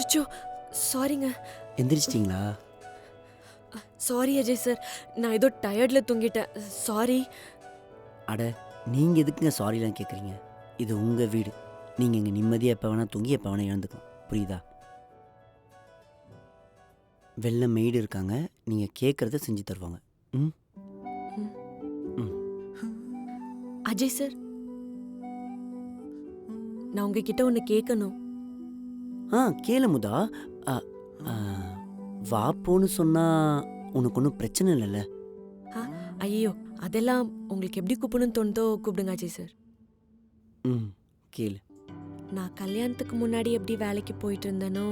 அச்சோ, சாரிங்க. எந்திரிச்சிட்டிங்களா? Sorry Ajay sir, நான் ஏதோ டயர்டில் தூங்கிட்டேன். சாரி. அட நீங்கள் எதுக்குங்க சாரிலாம் கேட்குறீங்க? இது உங்கள் வீடு. நீங்கள் இங்கே நிம்மதியாக எப்போ வேணால் தூங்கி எப்போ வேணால் இழந்துக்கலாம். புரியுதா? வெளில மெய்டு இருக்காங்க, நீங்கள் கேட்குறத செஞ்சு தருவாங்க. ம் ம் அஜய் சார், நான் உங்ககிட்ட ஒன்று கேட்கணும். கேளு முதா. அ, ஆ, வா போன்னு சொன்னால் உனக்கு ஒன்றும் பிரச்சனை இல்லைல்ல? ஐயோ, அதெல்லாம் உங்களுக்கு எப்படி கூப்பிடணும்னு தோணுதோ கூப்பிடுங்க அஜய் சார். ம் கேளு. நான் கல்யாணத்துக்கு முன்னாடி எப்படி வேலைக்கு போயிட்டு இருந்தேனோ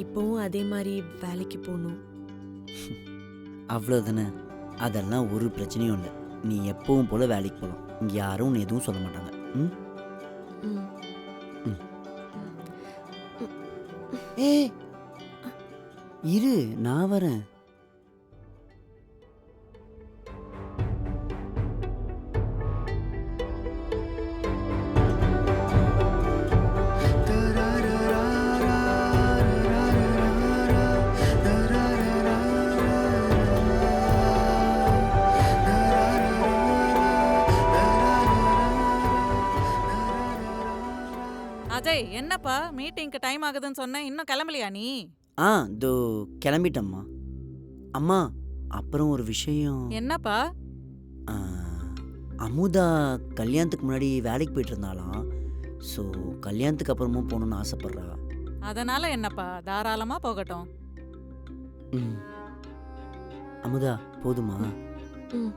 இப்போவும் அதே மாதிரி வேலைக்கு போகணும். அவ்வளோதானே, அதெல்லாம் ஒரு பிரச்சனையும் இல்லை. நீ எப்பவும் போல் வேலைக்கு போகலாம். இங்கே யாரும் உன்னை எதுவும் சொல்ல மாட்டாங்க. ம் ம். ம். ஏய் இரு, நான் வரேன். அஜய், என்னப்பா மீட்டிங்க்கு டைம் ஆகுதுன்னு சொன்னேன், இன்னும் கிளம்பலையா நீ? இதோ கிளம்பிட்டம்மா. அம்மா, அப்புறம் ஒரு விஷயம். என்னப்பா? ஆ, அமுதா கல்யாணத்துக்கு முன்னாடி வேலைக்கு போயிட்டு இருந்தாலாம். ஸோ கல்யாணத்துக்கு அப்புறமும் போகணுன்னு ஆசைப்பட்றா. அதனால என்னப்பா, தாராளமா போகட்டும். ம் அமுதா, போதுமா? ம்.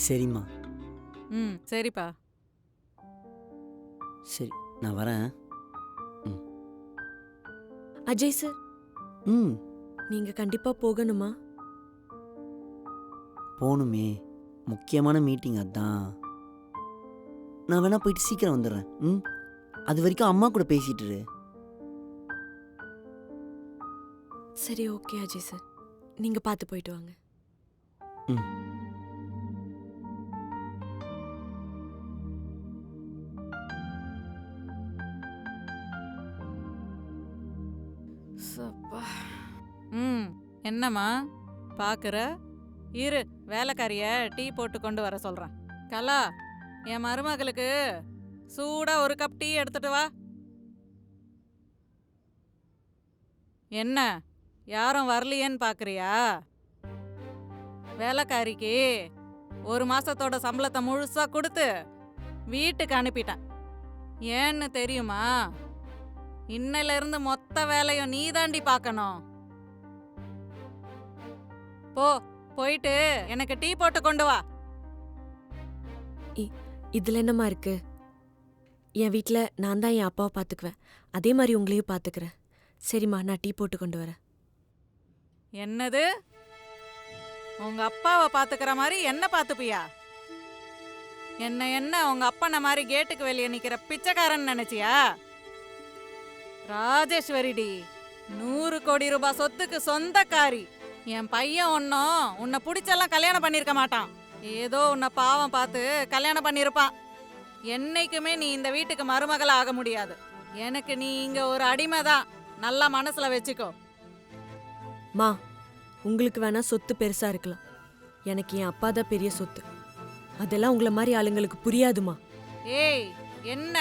சரிம்மா. சரிப்பா. சரி, நான் வரேன். அஜய் சார், ம் நீங்க கண்டிப்பா போகணுமா? போகணுமே, முக்கியமான மீட்டிங் அதான். நான் வேணா போயிட்டு சீக்கிரம் வந்துடுறேன். அது வரைக்கும் அம்மா கூட பேசிட்டு இரு. சரி, ஓகே அஜய் சார், நீங்க பார்த்து போயிட்டு வாங்க. ம் என்னம்மா பாக்குற? இரு, வேலைக்காரிய டீ போட்டு கொண்டு வர சொல்றேன். கலா, என் மருமகளுக்கு சூடா ஒரு கப் டீ எடுத்துட்டு வா. என்ன, யாரும் வரலையேன்னு பாக்குறியா? வேலைக்காரிக்கு 1 மாசத்தோட சம்பளத்தை முழுசா கொடுத்து வீட்டுக்கு அனுப்பிட்டேன். ஏன்னு தெரியுமா? இன்னையில இருந்து மொத்த வேலையும் நீ தாண்டி பார்க்கணும். போயிட்டு எனக்கு டீ போட்டு கொண்டு வா. இதுல என்னமா இருக்கு? என் வீட்ல நான் தான் என் அப்பாவை பார்த்துக்குவேன், அதே மாதிரி உங்களையும் பார்த்துக்கிறேன். சரிம்மா, நான் டீ போட்டு கொண்டு வரேன். என்னது? உங்க அப்பாவை பாத்துக்கிற மாதிரி என்ன பாத்துப்பியா? என்ன உங்க அப்பனை மாதிரி கேட்டுக்கு வெளியே நிக்கிற பிச்சைக்காரன் நினைச்சியா? ராஜேஸ்வரிடி, 100 கோடி ரூபாய் சொத்துக்கு சொந்தக்காரி. என் பையன் ஒன்னும் உன்னை பிடிச்செல்லாம் கல்யாணம் பண்ணிருக்க மாட்டான். ஏதோ உன்னை பாவம் பார்த்து கல்யாணம் பண்ணிருப்பான். என்னைக்குமே நீ இந்த வீட்டுக்கு மருமகள் ஆக முடியாது. எனக்கு நீ இங்க ஒரு அடிமை தான், நல்லா மனசுல வச்சுக்கோ. மா, உங்களுக்கு வேணா சொத்து பெருசா இருக்கலாம், எனக்கு என் அப்பா தான் பெரிய சொத்து. அதெல்லாம் உங்களை மாதிரி ஆளுங்களுக்கு புரியாதுமா. ஏய், என்ன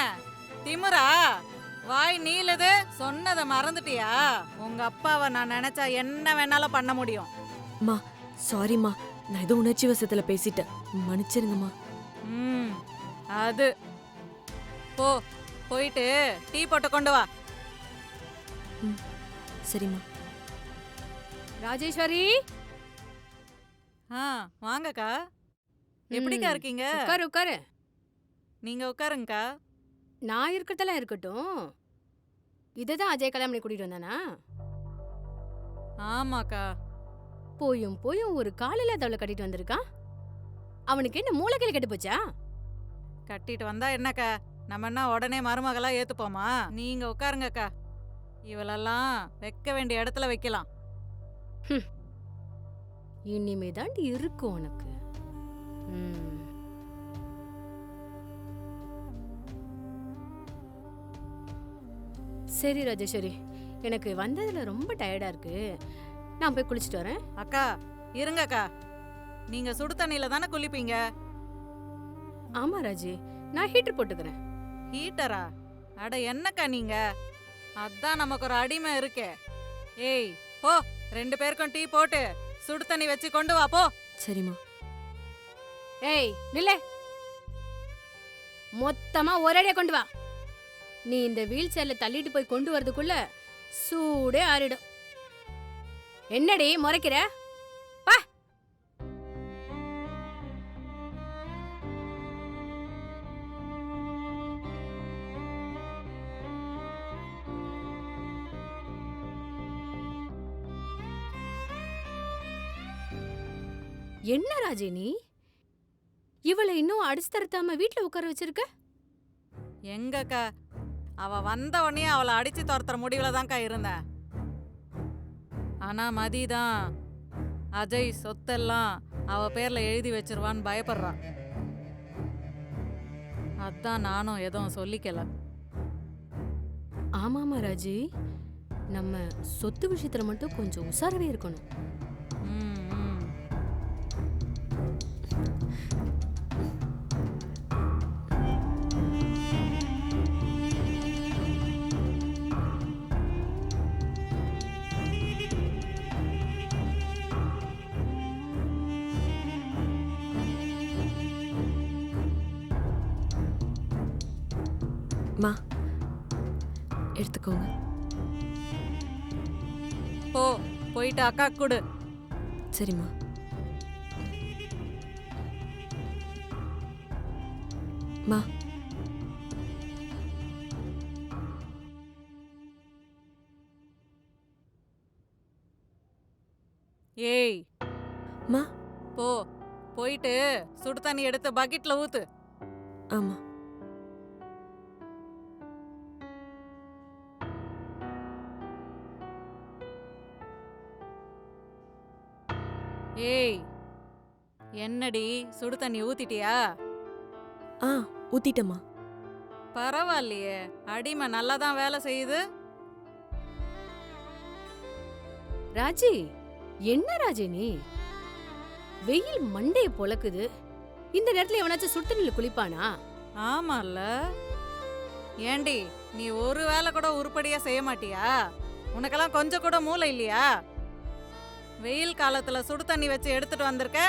திமிரா? வாய் நீளுது, சொன்னதை மறந்துட்டியா? உங்க அப்பாவை நான் நினைச்சா என்ன வேணாலும் பண்ண முடியும். மா, சாரிம்மா, நான் ஏதோ உணர்ச்சி வசத்துல பேசிட்டேன், மன்னிச்சிருங்கம்மா. அது போயிட்டு டீ போட்டு கொண்டு வா. சரிம்மா. ராஜேஸ்வரி, வாங்கக்கா. எப்படிக்கா இருக்கீங்க? உட்காரு உட்காரு. நீங்க உட்காருங்கக்கா. நான் இருக்கிறதெல்லாம் இருக்கட்டும், இதுதான் அஜய் கல்யாணம் பண்ணி கூட்டிட்டு வந்தானா? ஆமாக்கா. போயும் ஒரு காலையில தவளை கட்டிட்டு வந்திருக்கான். அவனுக்கு என்ன மூளைக்கையில கெட்டு போச்சா? கட்டிட்டு வந்தா என்னக்கா, நம்ம என்ன உடனே மருமகளா ஏத்துப்போமா? நீங்க உட்காருங்கக்கா. இவளெல்லாம் வைக்க வேண்டிய இடத்துல வைக்கலாம். இனிமே தாண்டி இருக்கும் உனக்கு. சரி ராஜேஸ்வரி, எனக்கு வந்ததுல ரொம்ப டயர்டா இருக்கு, நான் போய் குளிச்சுட்டு வரேன். அக்கா இருங்கக்கா, நீங்க சுடு தண்ணியில தானே குளிப்பீங்க? ஆமா ராஜி, நான் ஹீட்டர் போட்டுக்கிறேன். ஹீட்டரா? அட என்னக்கா நீங்க, அதான் நமக்கு ஒரு அடிமை இருக்கே. ஏய் போ, 2 பேருக்கும் டீ போட்டு சுடு தண்ணி வச்சு கொண்டு வா போ. சரிம்மா. ஏய் நில்லே, மொத்தமா ஒரேடியா கொண்டு வா. நீ இந்த வீல் சேர்ல தள்ளிட்டு போய் கொண்டு வரதுக்குள்ள சூடே ஆறிடும். என்னடி முறைக்கிற? பா. என்ன ராஜி நீ இவளை இன்னும் அடிச்சு தரத்தாம வீட்டுல உட்கார வச்சிருக்க? எங்கக்கா, அவ வந்த உடனே அவளை அடிச்சு துரத்துற முடிவுல தான்க்கா இருந்தேன். ஆனா மதிதான் அஜய் சொத்தெல்லாம் அவ பேர்ல எழுதி வச்சிருவான்னு பயப்படுறான். அதான் நானும் எதுவும் சொல்லிக்கல. ஆமாமா ராஜி, நம்ம சொத்து விஷயத்துல மட்டும் கொஞ்சம் உஷாராவே இருக்கணும். ம், ம். மா எடுத்துக்கோங்க. போ, போயிட்டு அக்கா கொடு. சரிம்மா. மா ஏய் மா. போ, போயிட்டு சுடு தண்ணி எடுத்து பக்கெட்ல ஊத்து. ஆமா. ஏய் என்னடி, சுடு தண்ணி ஊத்திட்டியா? ஆ ஊத்திட்டம்மா. பரவாயில்லையே, அடிமை நல்லா தான் வேலை செய்யுது. ராஜி, என்ன ராஜி நீ? வெயில் மண்டைய பொளக்குது, இந்த நேரத்துல எவனாச்சும் சுடுதண்ணில குளிப்பானா? ஆமால்ல. ஏண்டி, நீ ஒரு வேலை கூட உருப்படியா செய்ய மாட்டியா? உனக்கெல்லாம் கொஞ்சம் கூட மூளை இல்லையா? வெயில் காலத்துல சுடு தண்ணி வச்சு எடுத்துட்டு வந்திருக்க.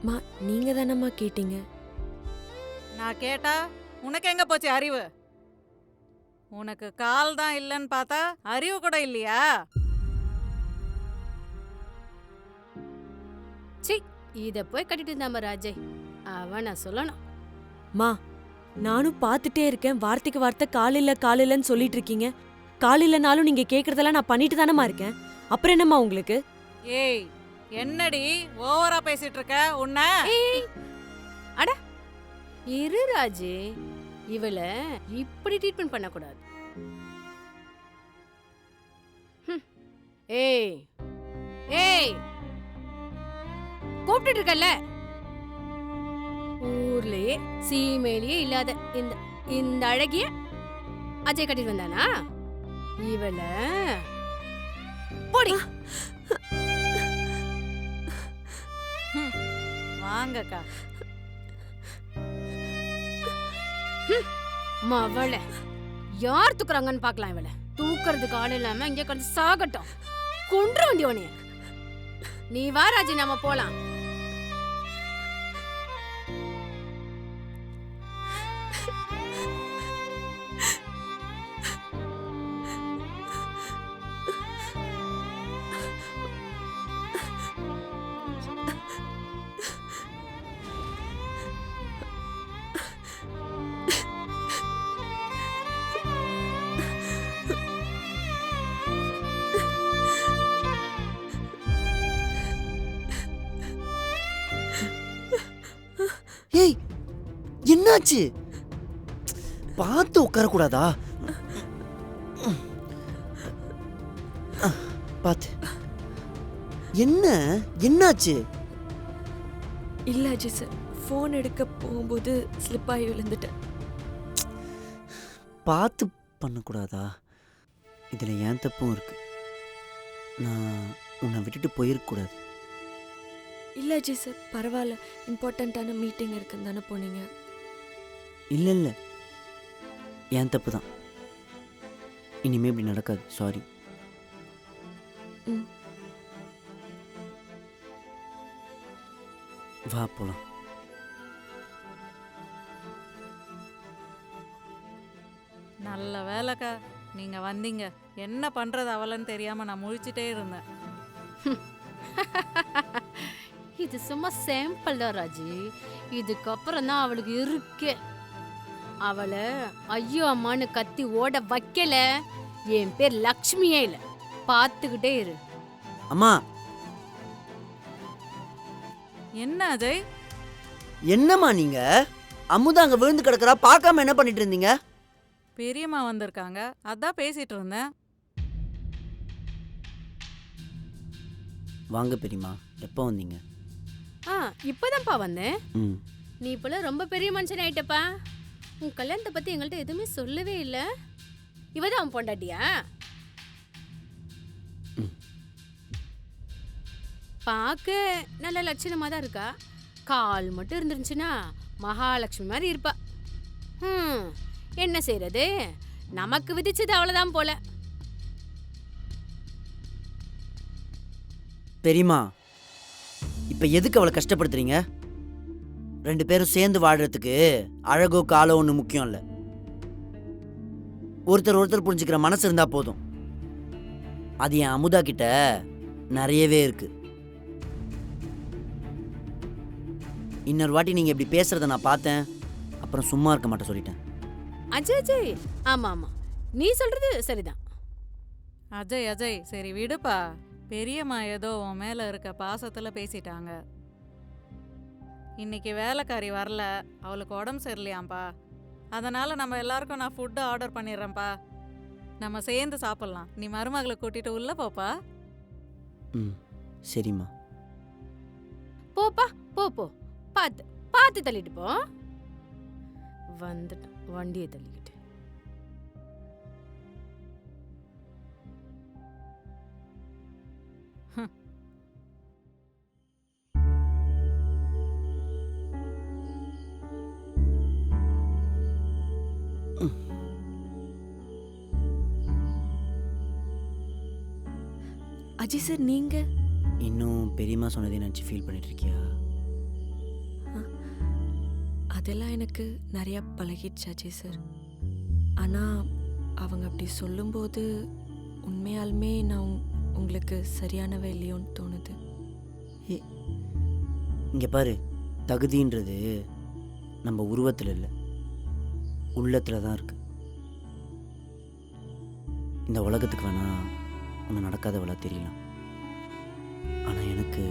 மா நீங்க தானம்மா கேட்டீங்க. நான் கேட்டா உனக்கு எங்க போச்சு அறிவு? உனக்கு கால் தான் இல்லைன்னு பார்த்தா அறிவு கூட இல்லையா? சி, இத போய் கட்டிட்டு இருந்தாம ராஜே, அவன சொல்லணும். மா நானும் பார்த்துட்டே இருக்கேன், வார்த்தைக்கு வார்த்தை காலில்லன்னு சொல்லிட்டு இருக்கீங்க. காலில்லனாலும் நீங்க கேக்குறதெல்லாம் நான் பண்ணிட்டு தானம்மா இருக்கேன். அப்புறம் என்னம்மா உங்களுக்கு? ஏய் என்னடி ஓவரா பேசிட்டு இருக்க உன்ன? ஏய், அட இரு ராஜே, இவள இப்படி ட்ரீட்மெண்ட் பண்ண கூடாது. ஏய் ஏய், கூப்பிட்டு இருக்கல்ல, ஊர்லயே சீமையிலேயே இல்லாத இந்த இந்த அழகிய அஜய் கட்டிட்டு வந்தானா? இவள போடி. வாங்கக்கா. மவள யார் தூக்குறாங்கன்னு பாக்கலாம். இவள தூக்குறதுக்கு ஆள் இல்லாம இங்க கொஞ்சம் சாகட்டும், கொன்று வண்டியோனே. நீ வா ராஜி, நாம போலாம். ஏய் என்னாச்சு? பார்த்து உட்காரக்கூடாதா? பார்த்து. என்னாச்சு? இல்ல அஜய் சார், ஃபோன் எடுக்க போகும்போது ஸ்லிப் ஆகி விழுந்துட்டேன். பார்த்து பண்ணக்கூடாதா? இதில் ஏன் தப்பும் இருக்கு. நான் உன்னை விட்டுட்டு போயிருக்கக்கூடாது. இல்ல அஜய் சார், பரவாயில்ல. இம்பார்ட்டண்ட்டான மீட்டிங் இருக்குன்னு தானே போனீங்க. இல்லை இல்லை, ஏன் தப்பு தான். இனிமே இப்படி நடக்காது. சாரி. ம். வா போலாம். நல்ல வேலைக்கா நீங்க வந்தீங்க. என்ன பண்றது அவளன்னு தெரியாம நான் முழிச்சிட்டே இருந்தேன். இது சும்மா சாம்பிள் தான் ராஜி. இதுக்கப்புறம் தான் அவளுக்கு இருக்கே. அவளை ஐயோ அம்மான்னு கத்தி ஓட வைக்கல. என் பேர் லக்ஷ்மியே இல்லை. பார்த்துக்கிட்டே இரு. அம்மா, என்ன அஜய்? என்னம்மா நீங்க? அமுதா அங்க விழுந்து கிடக்குறா, பார்க்காம என்ன பண்ணிட்டு இருந்தீங்க? பெரியம்மா வந்திருக்காங்க, அதான் பேசிட்டு இருந்தேன். வாங்க பெரியம்மா, எப்போ வந்தீங்க? இப்போதான்ப்பா வந்தேன். ம். நீ இப்போல ரொம்ப பெரிய மனுஷன் ஆயிட்டப்பா. உன் கல்யாணத்தை பத்தி எங்கள்கிட்ட எதுவுமே சொல்லவே இல்லை. இவதான் அவன் பொண்டாட்டியா? ம். பார்க்க நல்ல லட்சணமா தான் இருக்கா. கால் மட்டும் இருந்துருந்துச்சுன்னா மகாலட்சுமி மாதிரி இருப்பா. என்ன செய்யறது, நமக்கு விதிச்சது அவ்வளவுதான் போல. பெரியம்மா, இப்ப எதுக்கு அவளை கஷ்டப்படுத்துறீங்க? 2 பேரும் சேர்ந்து வாழறதுக்கு அழகோ காலோ ஒன்று முக்கியம் இல்லை. ஒருத்தர் புரிஞ்சுக்கிற மனசு இருந்தா போதும். அது என் அமுதா கிட்ட நிறையவே இருக்கு. இன்னொரு வாட்டி நீங்க இப்படி பேசுறத நான் பார்த்தேன், அப்புறம் சும்மா இருக்க மாட்டேன் சொல்லிட்டேன். அஜய், ஆமா ஆமா, நீ சொல்றது சரிதான். அஜய் அஜய் சரி விடுப்பா. பெரியம்மா ஏதோ உன் மேல இருக்க பாசத்துல பேசிட்டாங்க. இன்னைக்கு வேலைக்காரி வரல, அவளுக்கு உடம்பு சரியில்லையாம்பா. அதனால நம்ம எல்லாருக்கும் நான் ஃபுட்டு ஆர்டர் பண்ணிடுறேன்ப்பா. நம்ம சேர்ந்து சாப்பிட்லாம். நீ மருமகளை கூட்டிட்டு உள்ள போப்பா. ம், சரிம்மா. போப்பா, போ. பார்த்து தள்ளிட்டு போ. வந்துட்டான் வண்டியை தள்ளிக்கிட்டு. அஜய் சார், நீங்க இன்னும் பெரியம்மா சொன்னதை நினச்சி ஃபீல் பண்ணிட்டு இருக்கியா? அதெல்லாம் எனக்கு நிறைய பழகிடுச்சு அஜய் சார். ஆனால் அவங்க அப்படி சொல்லும்போது உண்மையாலுமே நான் உங்களுக்கு சரியானவே இல்லையோன்னு தோணுது. இங்கே பாரு, தகுதின்றது நம்ம உருவத்தில் இல்லை, உள்ளத்தில் தான் இருக்கு. இந்த உலகத்துக்கு வேணா ஒன்று நடக்காதவளா தெரியலாம், ஆனால் எனக்கு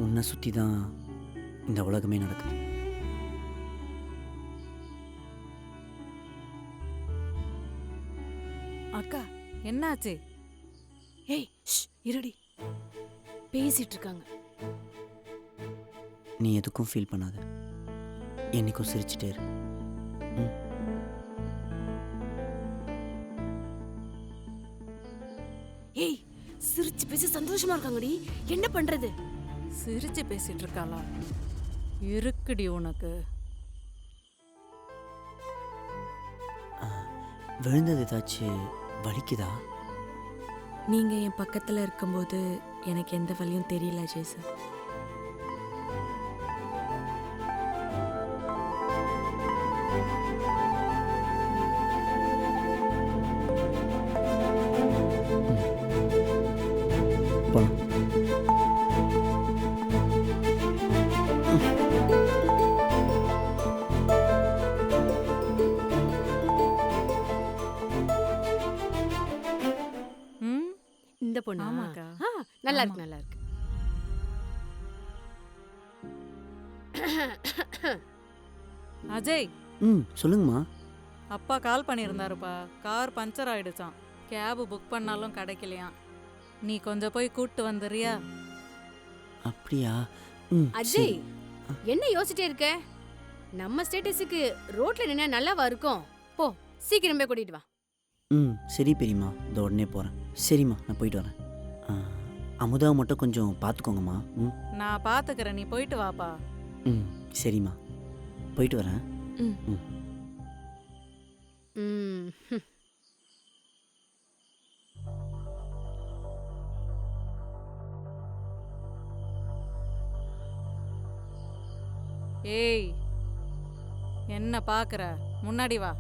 உன்னை சுற்றி தான் இந்த உலகமே நடக்குது. அக்கா என்னாச்சு? ஏய் இருடி, பேசிட்டு இருக்காங்க. நீ எதுக்கும் ஃபீல் பண்ணாத, என்னைக்கும் சிரிச்சிட்டே இரு. ம். ஏய், சிரிச்சு பேசி சந்தோஷமா இருக்காங்கடி. என்ன பண்றது? சிரிச்சு பேசிட்டு இருக்காளா? இருக்குடி உனக்கு. விழுந்தது ஏதாச்சும் வலிக்குதா? நீங்க என் பக்கத்துல இருக்கும்போது எனக்கு எந்த வலியும் தெரியல அஜய் சார். போலாம். ம், இந்த பொண்ணு ஆமாக்கா. நல்லா ஆமா. இருக்கு, நல்லா இருக்கு. அஜய், ம், சொல்லுங்கம்மா. அப்பா கால் பண்ணியிருந்தாருப்பா. கார் பஞ்சர் ஆயிடுச்சான். கேபு புக் பண்ணாலும் கிடைக்கலையாம். நீ கொஞ்சம் போய் கூப்பிட்டு வந்துடுறியா? அப்படியா? ம், அஜய், சரி. என்ன யோசிச்சிட்டே இருக்க? நம்ம ஸ்டேட்டஸுக்கு ரோட்ல நின்னா நல்லாவா இருக்கும்? போ, சீக்கிரம் போய் கூட்டிட்டு வா. ம் சரி பெரியம்மா, இந்த உடனே போகிறேன். சரிம்மா, நான் போயிட்டு வரேன். அமுதாவை மட்டும் கொஞ்சம் பார்த்துக்கோங்கம்மா. ம் நான் பாத்துக்கிறேன், நீ போயிட்டு வாப்பா. ம் சரிம்மா, போயிட்டு வரேன். ம். ம் ம். ஏய், என்ன பாக்குற? முன்னாடி வா.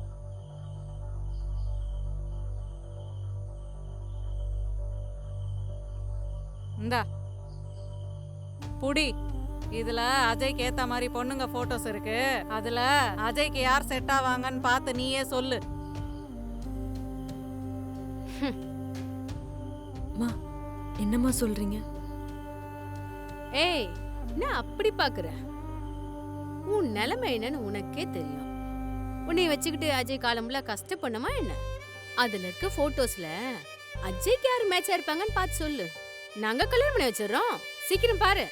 இந்தா புடி. இதுல அஜய்க்கு ஏத்த மாதிரி பொண்ணுங்க போட்டோஸ் இருக்கு. அதுல அஜய்க்கு யார் செட் ஆவாங்கன்னு பார்த்து நீயே சொல்லு. மா என்னம்மா சொல்றீங்க? ஏய், என்ன அப்படி பாக்குற? உன் நிலைமை என்னன்னு உனக்கே தெரியும். உன்னை வச்சுக்கிட்டு அஜய் காலம்ல கஷ்டப்படணுமா என்ன? அதுல இருக்க போட்டோஸ்ல அஜய்க்கு யாரு மேட்சா இருப்பாங்கன்னு பார்த்து சொல்லு. நாங்க கல்யாணம் பண்ணி வச்சிடறோம். சீக்கிரம் பாரு.